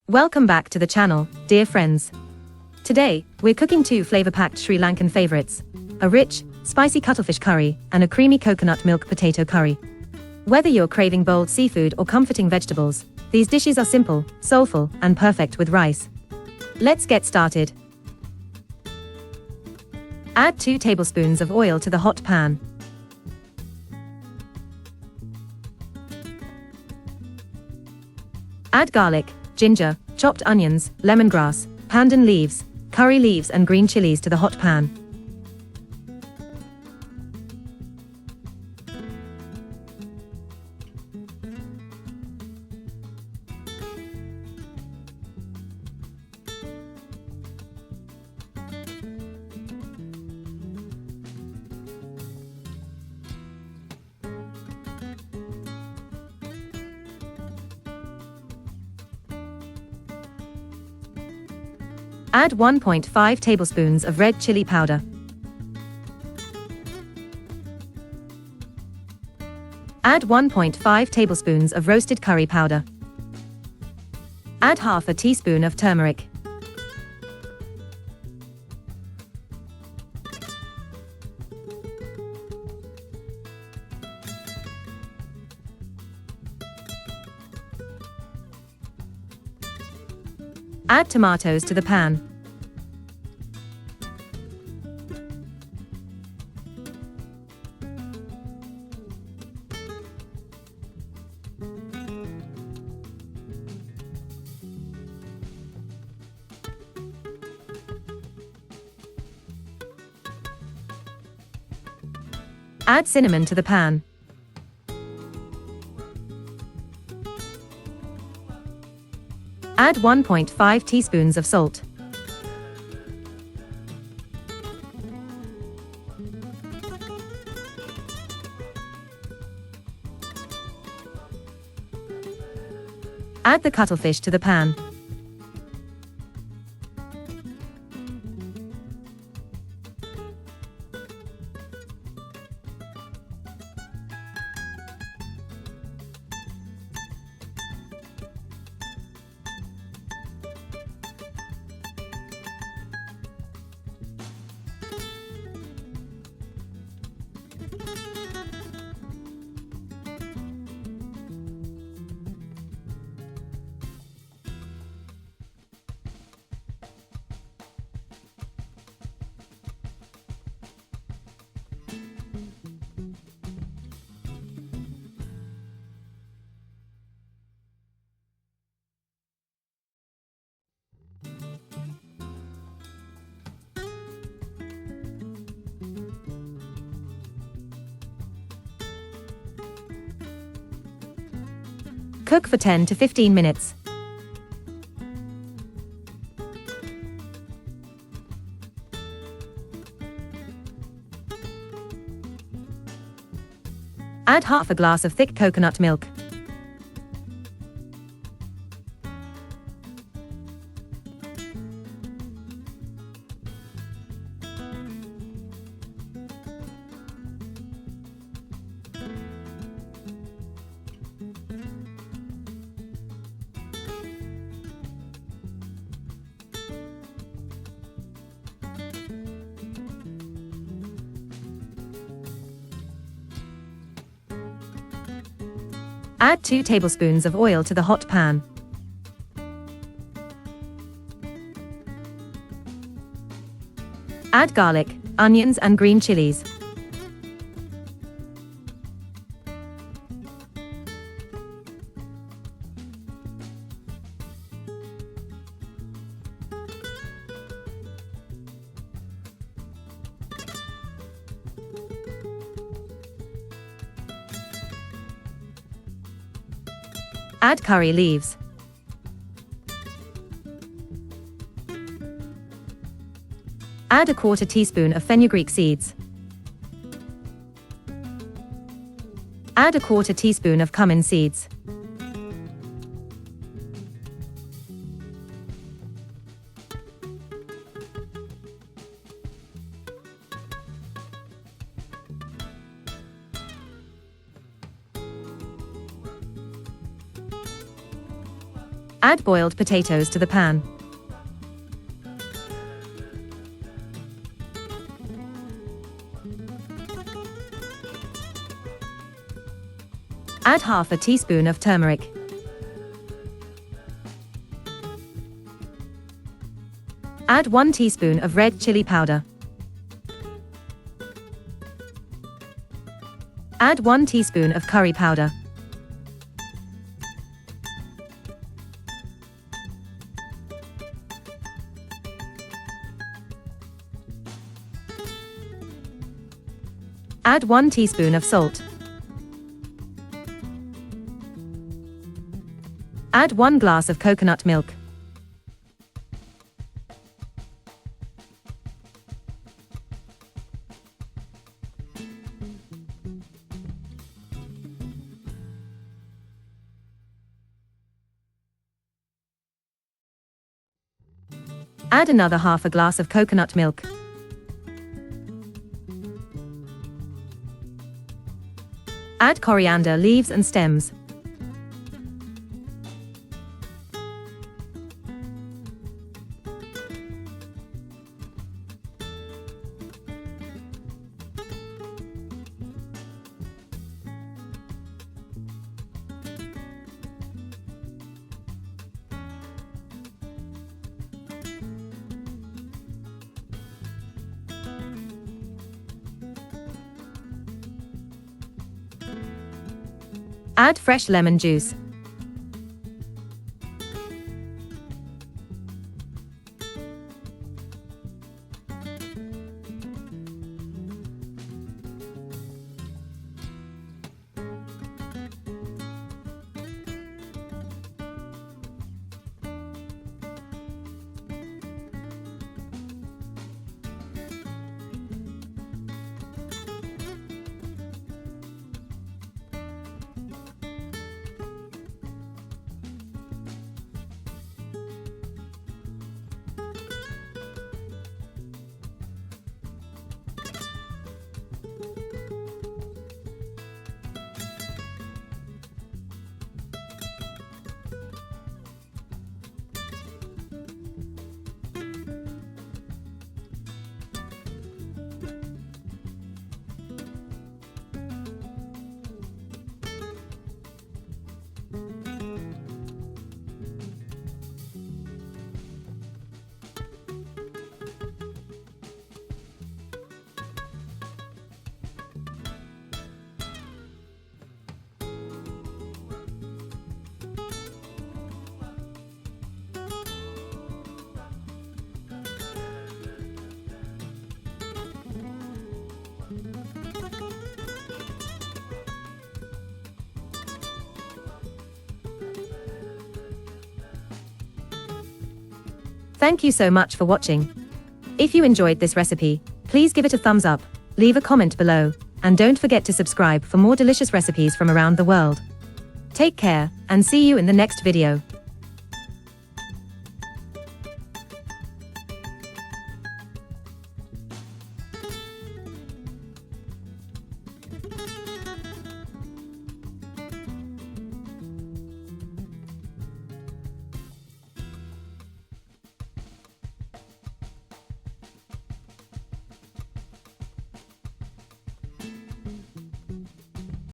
Welcome back to the channel, dear friends. Today, we're cooking two flavor-packed Sri Lankan favorites, a rich, spicy cuttlefish curry and a creamy coconut milk potato curry. Whether you're craving bold seafood or comforting vegetables, these dishes are simple, soulful, and perfect with rice. Let's get started. Add 2 tablespoons of oil to the hot pan. Add garlic, ginger, chopped onions, lemongrass, pandan leaves, curry leaves and green chilies to the hot pan. Add 1.5 tablespoons of red chili powder. Add 1.5 tablespoons of roasted curry powder. Add half a teaspoon of turmeric. Add tomatoes to the pan. Add cinnamon to the pan. Add 1.5 teaspoons of salt. Add the cuttlefish to the pan. Cook for 10 to 15 minutes. Add half a glass of thick coconut milk. Add 2 tablespoons of oil to the hot pan. Add garlic, onions and green chilies. Add curry leaves. Add a 1/4 teaspoon of fenugreek seeds. Add a 1/4 teaspoon of cumin seeds. Add boiled potatoes to the pan. Add half a teaspoon of turmeric. Add 1 teaspoon of red chili powder. Add 1 teaspoon of curry powder. Add 1 teaspoon of salt. Add 1 glass of coconut milk. Add another half a glass of coconut milk. Add coriander leaves and stems. Add fresh lemon juice. Thank you so much for watching. If you enjoyed this recipe, please give it a thumbs up, leave a comment below, and don't forget to subscribe for more delicious recipes from around the world. Take care, and see you in the next video.